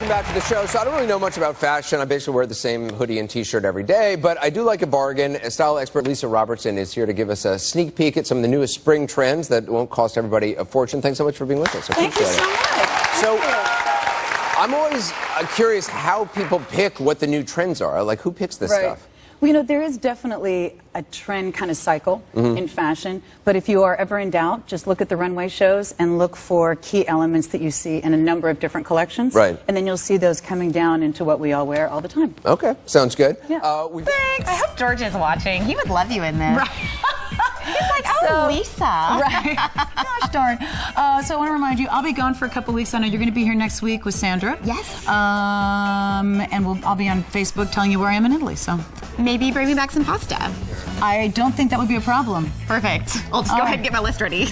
Welcome back to the show. So I don't really know much about fashion. I basically wear the same hoodie and t-shirt every day, but I do like a bargain. Style expert Lisa Robertson is here to give us a sneak peek at some of the newest spring trends that won't cost everybody a fortune. Thanks so much for being with us. Thank you so much. So I'm always curious how people pick what the new trends are. Like, who picks this stuff? Well, you know, there is definitely a trend kind of cycle in fashion, but if you are ever in doubt, just look at the runway shows and look for key elements that you see in a number of different collections. Right. And then you'll see those coming down into what we all wear all the time. Okay, sounds good. Yeah. Thanks. I hope George is watching. He would love you in this. Right. He's like, oh, Lisa. Right. Gosh darn. So I want to remind you, I'll be gone for a couple weeks. I know you're going to be here next week with Sandra. Yes. And I'll be on Facebook telling you where I am in Italy. So maybe bring me back some pasta. I don't think that would be a problem. Perfect. I'll just go ahead and get my list ready.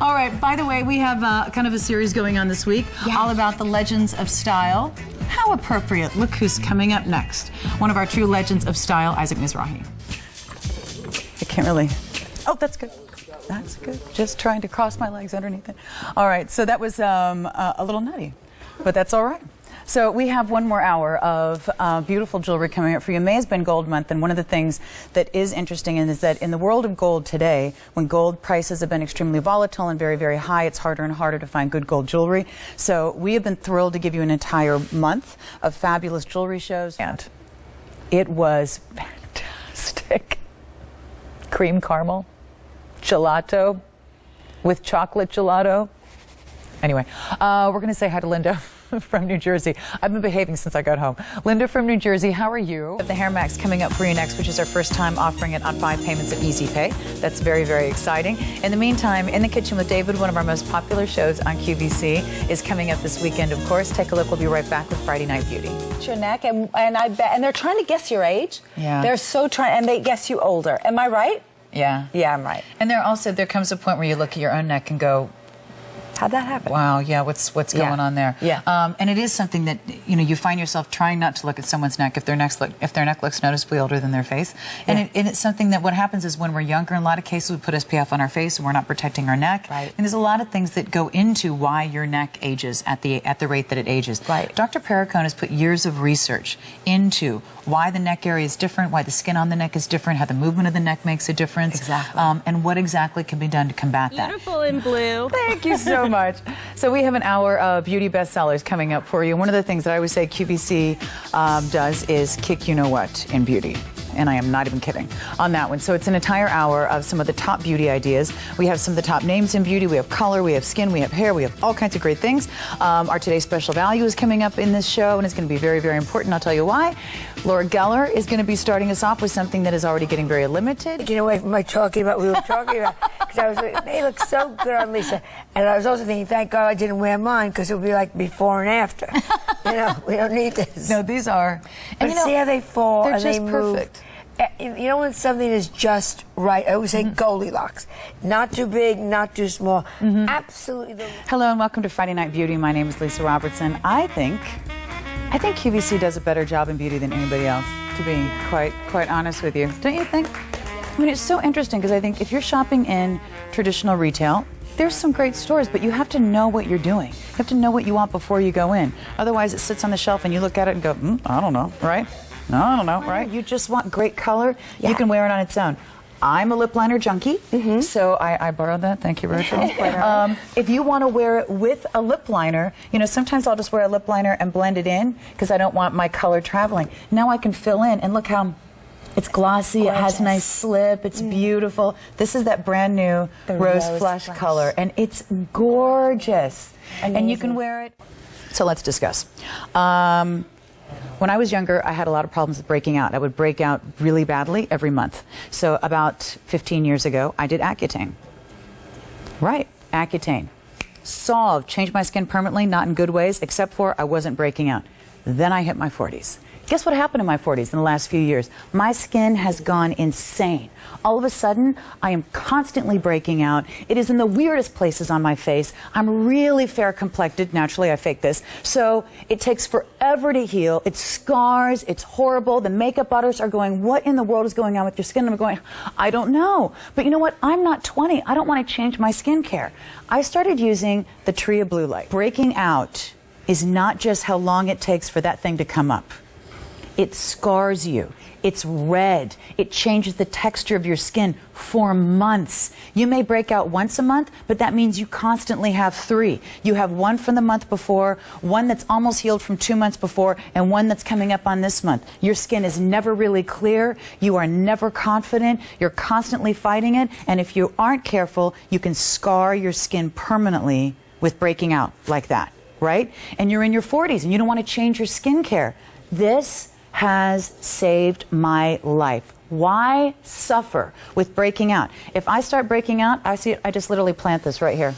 All right. By the way, we have kind of a series going on this week, all about the legends of style. How appropriate. Look who's coming up next. One of our true legends of style, Isaac Mizrahi. I can't really. Oh, that's good. That's good. Just trying to cross my legs underneath it. All right, so that was a little nutty, but that's all right. So we have one more hour of beautiful jewelry coming up for you. May has been Gold Month, and one of the things that is interesting is that in the world of gold today, when gold prices have been extremely volatile and very, very high, it's harder and harder to find good gold jewelry. So we have been thrilled to give you an entire month of fabulous jewelry shows, and it was fantastic. Cream caramel, gelato with chocolate gelato. Anyway, we're going to say hi to Linda from New Jersey. I've been behaving since I got home. Linda from New Jersey, how are you? The Hair Max coming up for you next, which is our first time offering it on 5 payments of Easy Pay. That's very, very exciting. In the meantime, In the Kitchen with David, one of our most popular shows on QVC, is coming up this weekend, of course. Take a look. We'll be right back with Friday Night Beauty. Your neck, and I bet, and they're trying to guess your age. Yeah. They're so trying, and they guess you older. Am I right? Yeah. Yeah, I'm right. And there comes a point where you look at your own neck and go, how'd that happen? wow, yeah, what's going on there? Yeah. And it is something that, you know, you find yourself trying not to look at someone's neck if their neck looks noticeably older than their face. And, it's something that what happens is when we're younger, in a lot of cases we put SPF on our face and we're not protecting our neck. Right. And there's a lot of things that go into why your neck ages at the rate that it ages. Right. Dr. Perricone has put years of research into why the neck area is different, why the skin on the neck is different, how the movement of the neck makes a difference. Exactly. And what exactly can be done to combat that. Beautiful in blue. Thank you so much. So we have an hour of beauty bestsellers coming up for you. One of the things that I always say QVC does is kick you-know-what in beauty. And I am not even kidding on that one. So it's an entire hour of some of the top beauty ideas. We have some of the top names in beauty. We have color, we have skin, we have hair, we have all kinds of great things. Our Today's Special Value is coming up in this show, and it's going to be very, very important. I'll tell you why. Laura Geller is going to be starting us off with something that is already getting very limited. Getting away from we were talking about, because I was like, they look so good on Lisa. And I was also thinking, thank God I didn't wear mine, because it would be like before and after. You know, we don't need this. No, these are. But you know, see how they fall they're and just they move. perfect. You know when something is just right? I always say Goldilocks. Not too big, not too small. Absolutely. Hello and welcome to Friday Night Beauty. My name is Lisa Robertson. I think QVC does a better job in beauty than anybody else, to be quite honest with you. Don't you think? I mean, it's so interesting because I think if you're shopping in traditional retail, there's some great stores, but you have to know what you're doing. You have to know what you want before you go in. Otherwise, it sits on the shelf and you look at it and go, I don't know, right? No, I don't know, right? You just want great color. Yeah. You can wear it on its own. I'm a lip liner junkie, so I borrowed that. Thank you, Rachel. If you want to wear it with a lip liner, you know, sometimes I'll just wear a lip liner and blend it in because I don't want my color traveling. Now I can fill in, and look how it's glossy. Gorgeous. It has a nice slip. It's beautiful. This is that brand new rose flush color, and it's gorgeous. Amazing. And you can wear it. So let's discuss. When I was younger, I had a lot of problems with breaking out. I would break out really badly every month. So about 15 years ago, I did Accutane. Right, Accutane. Solved, changed my skin permanently, not in good ways, except for I wasn't breaking out. Then I hit my 40s. Guess what happened in my 40s in the last few years? My skin has gone insane. All of a sudden, I am constantly breaking out. It is in the weirdest places on my face. I'm really fair complected. Naturally, I fake this. So it takes forever to heal. It scars. It's horrible. The makeup artists are going, what in the world is going on with your skin? And I'm going, I don't know. But you know what? I'm not 20. I don't want to change my skincare. I started using the Tree of Blue Light. Breaking out is not just how long it takes for that thing to come up. It scars you. It's red. It changes the texture of your skin for months. You may break out once a month, but that means you constantly have 3. You have one from the month before, one that's almost healed from 2 months before, and one that's coming up on this month. Your skin is never really clear. You are never confident. You're constantly fighting it. And if you aren't careful, you can scar your skin permanently with breaking out like that, right? And you're in your 40s and you don't want to change your skincare. This has saved my life. Why suffer with breaking out? If I start breaking out, I just literally plant this right here.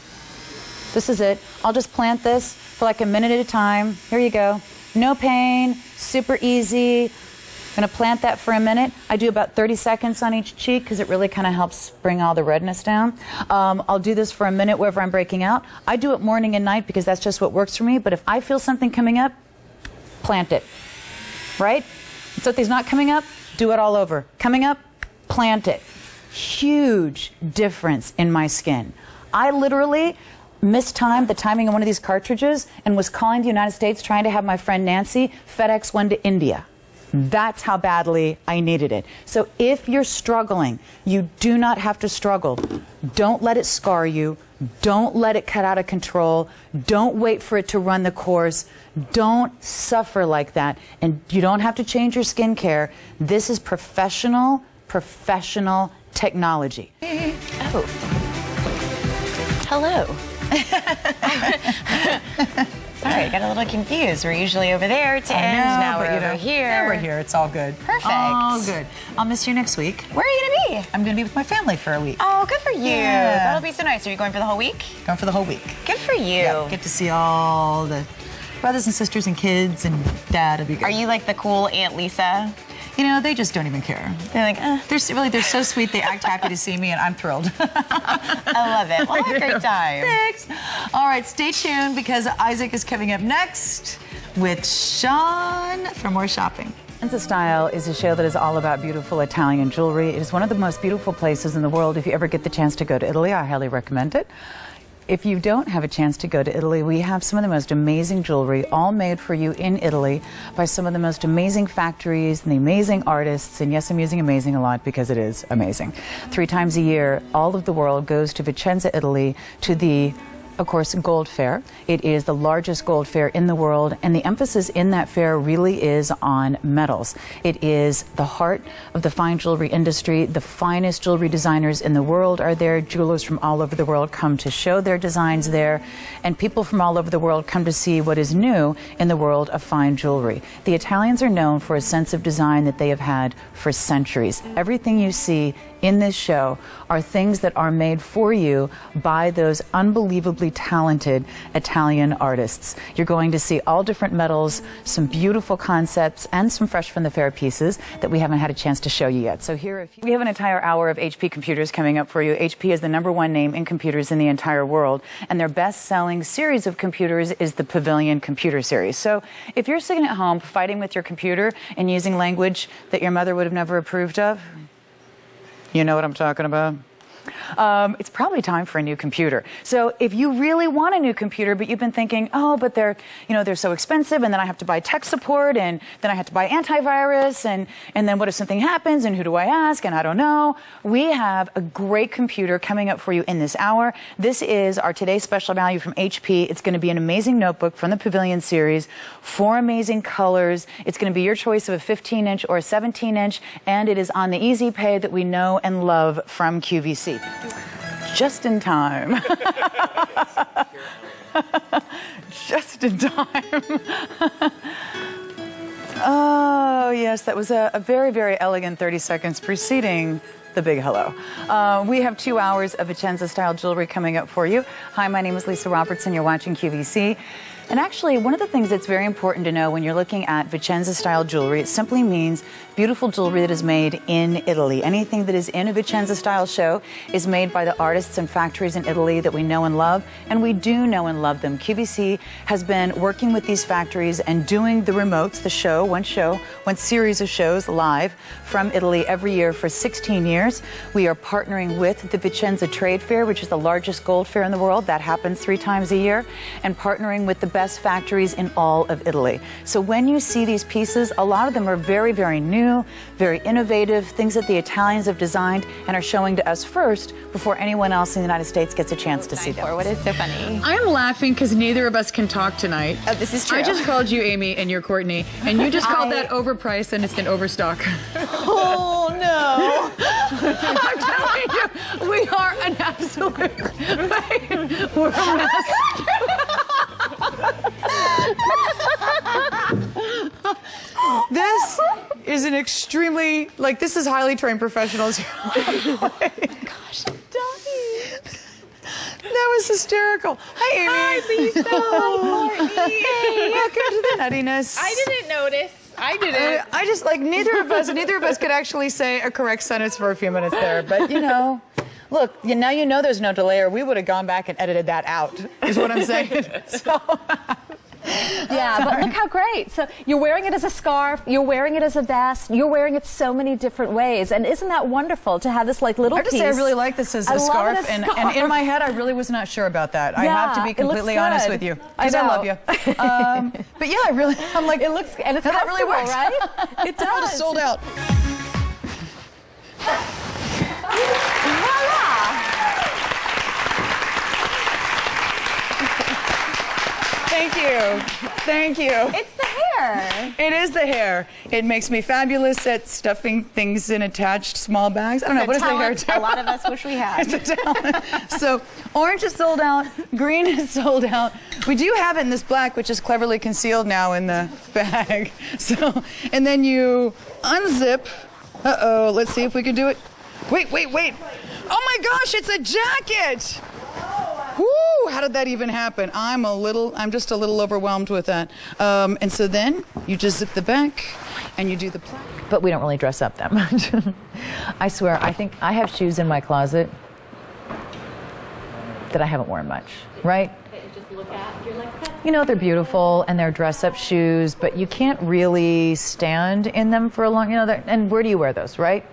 This is it. I'll just plant this for like a minute at a time. Here you go. No pain, super easy. I'm gonna plant that for a minute. I do about 30 seconds on each cheek because it really kind of helps bring all the redness down. I'll do this for a minute wherever I'm breaking out. I do it morning and night because that's just what works for me. But if I feel something coming up, plant it. Right? So if there's not coming up, do it all over. Coming up, plant it. Huge difference in my skin. I literally mistimed the timing of one of these cartridges and was calling the United States trying to have my friend Nancy FedEx one to India. That's how badly I needed it. So if you're struggling, you do not have to struggle. Don't let it scar you. Don't let it cut out of control. Don't wait for it to run the course. Don't suffer like that. And you don't have to change your skincare. This is professional technology. Oh. Hello. Sorry, I got a little confused. We're usually over there to end. Now we're over here. Now we're here. It's all good. Perfect. All good. I'll miss you next week. Where are you going to be? I'm going to be with my family for a week. Oh, good for you. Yeah. That'll be so nice. Are you going for the whole week? Going for the whole week. Good for you. Yeah, get to see all the brothers and sisters and kids and Dad. It'll be good. Are you like the cool Aunt Lisa? You know, they just don't even care. They're like, They're so sweet. They act happy to see me, and I'm thrilled. I love it. Well, have a great time. Thanks. All right, stay tuned because Isaac is coming up next with Sean for more shopping. Vicenza Style is a show that is all about beautiful Italian jewelry. It is one of the most beautiful places in the world. If you ever get the chance to go to Italy, I highly recommend it. If you don't have a chance to go to Italy, we have some of the most amazing jewelry, all made for you in Italy by some of the most amazing factories and the amazing artists. And yes, I'm using amazing a lot because it is amazing. 3 times a year, all of the world goes to Vicenza, Italy, to the, of course, Gold Fair. It is the largest gold fair in the world, and the emphasis in that fair really is on metals. It is the heart of the fine jewelry industry. The finest jewelry designers in the world are there. Jewelers from all over the world come to show their designs there, and people from all over the world come to see what is new in the world of fine jewelry. The Italians are known for a sense of design that they have had for centuries. Everything you see in this show are things that are made for you by those unbelievably talented Italian artists. You're going to see all different metals, some beautiful concepts, and some fresh from the fair pieces that we haven't had a chance to show you yet. So here, we have an entire hour of HP computers coming up for you. HP is the #1 name in computers in the entire world, and their best-selling series of computers is the Pavilion Computer Series. So if you're sitting at home fighting with your computer and using language that your mother would have never approved of, you know what I'm talking about? It's probably time for a new computer. So if you really want a new computer, but you've been thinking, oh, but they're so expensive, and then I have to buy tech support, and then I have to buy antivirus, and then what if something happens, and who do I ask, and I don't know. We have a great computer coming up for you in this hour. This is our today's special value from HP. It's going to be an amazing notebook from the Pavilion series, 4 amazing colors. It's going to be your choice of a 15-inch or a 17-inch, and it is on the Easy Pay that we know and love from QVC. Just in time. Just in time. Oh, yes, that was a very, very elegant 30 seconds preceding the big hello. We have 2 hours of Vicenza-style jewelry coming up for you. Hi, my name is Lisa Robertson. You're watching QVC. And actually, one of the things that's very important to know when you're looking at Vicenza-style jewelry, it simply means beautiful jewelry that is made in Italy. Anything that is in a Vicenza-style show is made by the artists and factories in Italy that we know and love, and we do know and love them. QVC has been working with these factories and doing the remotes, one series of shows live from Italy every year for 16 years. We are partnering with the Vicenza Trade Fair, which is the largest gold fair in the world. That happens 3 times a year, and partnering with the best factories in all of Italy. So when you see these pieces, a lot of them are very, very new, very innovative, things that the Italians have designed and are showing to us first before anyone else in the United States gets a chance to see them. What is so funny? I'm laughing because neither of us can talk tonight. Oh, this is true. I just called you Amy and you're Courtney, and you just called that overpriced and it's an overstock. Oh no! I'm telling you, we are an absolute. We're a mess. This is an extremely, like, this is highly trained professionals. Gosh, Donnie. That was hysterical. Hi, Amy. Hi, Lisa. Hi, Courtney. Welcome to the nuttiness. I didn't notice. I didn't. I just, like, neither of us could actually say a correct sentence for a few minutes there, but you know. Look, now you know there's no delay, or we would have gone back and edited that out, is what I'm saying. So. Yeah, but look how great. So you're wearing it as a scarf, you're wearing it as a vest, you're wearing it so many different ways. And isn't that wonderful to have this like little piece? I have to say I really like this as a scarf, and in my head I really was not sure about that. Yeah, I have to be completely honest with you. Because I love you. But yeah, I'm like, it looks, and it's that comfortable, really works. right? It does. I would have sold out. Thank you. Thank you. It's the hair. It is the hair. It makes me fabulous at stuffing things in attached small bags. I don't know. What does the hair do? A lot of us wish we had. It's a talent. So orange is sold out. Green is sold out. We do have it in this black, which is cleverly concealed now in the bag. So, and then you unzip. Uh-oh. Let's see if we can do it. Wait. Oh my gosh, it's a jacket. Woo! How did that even happen? I'm just a little overwhelmed with that. And so then you just zip the back and you do the plaque. But we don't really dress up that much. I swear, I think I have shoes in my closet that I haven't worn much, right? You know, they're beautiful and they're dress-up shoes, but you can't really stand in them for a long, and where do you wear those, right?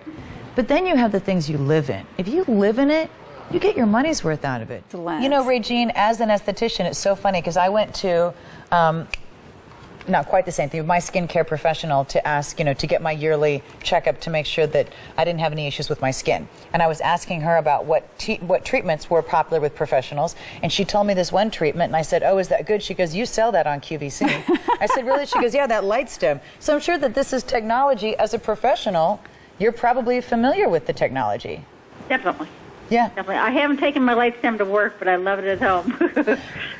But then you have the things you live in. If you live in it, you get your money's worth out of it. You know, Regine, as an esthetician, it's so funny because I went to, not quite the same thing, but my skincare professional to ask, to get my yearly checkup to make sure that I didn't have any issues with my skin. And I was asking her about what treatments were popular with professionals. And she told me this one treatment, and I said, oh, is that good? She goes, you sell that on QVC. I said, really? She goes, yeah, that light stem. So I'm sure that this is technology. As a professional, you're probably familiar with the technology. Definitely. Yeah. Definitely. I haven't taken my light stem to work, but I love it at home.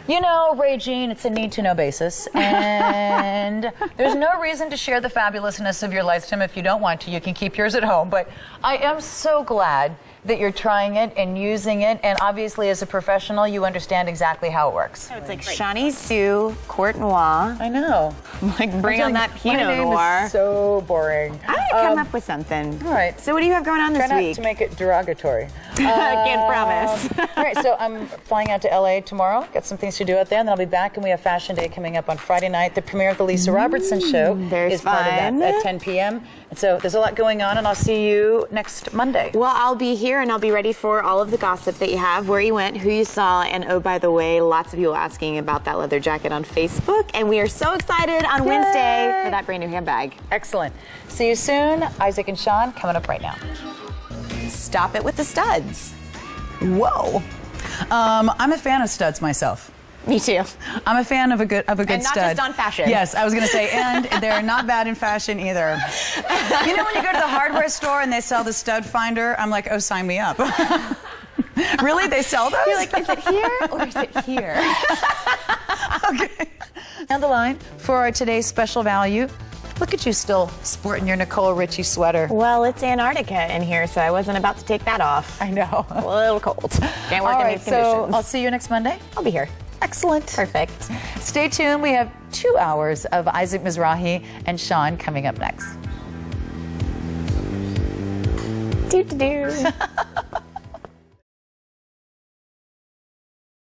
You know, Regine, it's a need-to-know basis, and there's no reason to share the fabulousness of your light stem if you don't want to. You can keep yours at home, but I am so glad that you're trying it and using it, and obviously as a professional, you understand exactly how it works. So it's like Shawnee Sue, Court Noir. I know. Like, bring on that Pinot My name Noir. is so boring. I'm going to come up with something. All right. So what do you have going on this Try week? not to make it derogatory. I can't promise. All right, so I'm flying out to LA tomorrow. Got some things to do out there, and then I'll be back, and we have Fashion Day coming up on Friday night. The premiere of the Lisa Robertson show is part of that at 10 p.m. And so there's a lot going on, and I'll see you next Monday. Well, I'll be here, and I'll be ready for all of the gossip that you have, where you went, who you saw, and oh, by the way, lots of people asking about that leather jacket on Facebook, and we are so excited on Wednesday for that brand new handbag. Excellent. See you soon. Isaac and Sean coming up right now. Stop it with the studs. Whoa. I'm a fan of studs myself. Me too. I'm a fan of a good And not stud. just on fashion. Yes, I was going to say, and they're not bad in fashion either. You know when you go to the hardware store and they sell the stud finder? I'm like, oh, sign me up. Really? They sell those? You're like, is it here or is it here? Okay. On the line for our today's special value. Look at you still sporting your Nicole Richie sweater. Well, it's Antarctica in here, so I wasn't about to take that off. I know. A little cold. Can't work All in right, these conditions. so I'll see you next Monday. I'll be here. Excellent. Perfect. Stay tuned. We have 2 hours of Isaac Mizrahi and Sean coming up next. Do-do-do.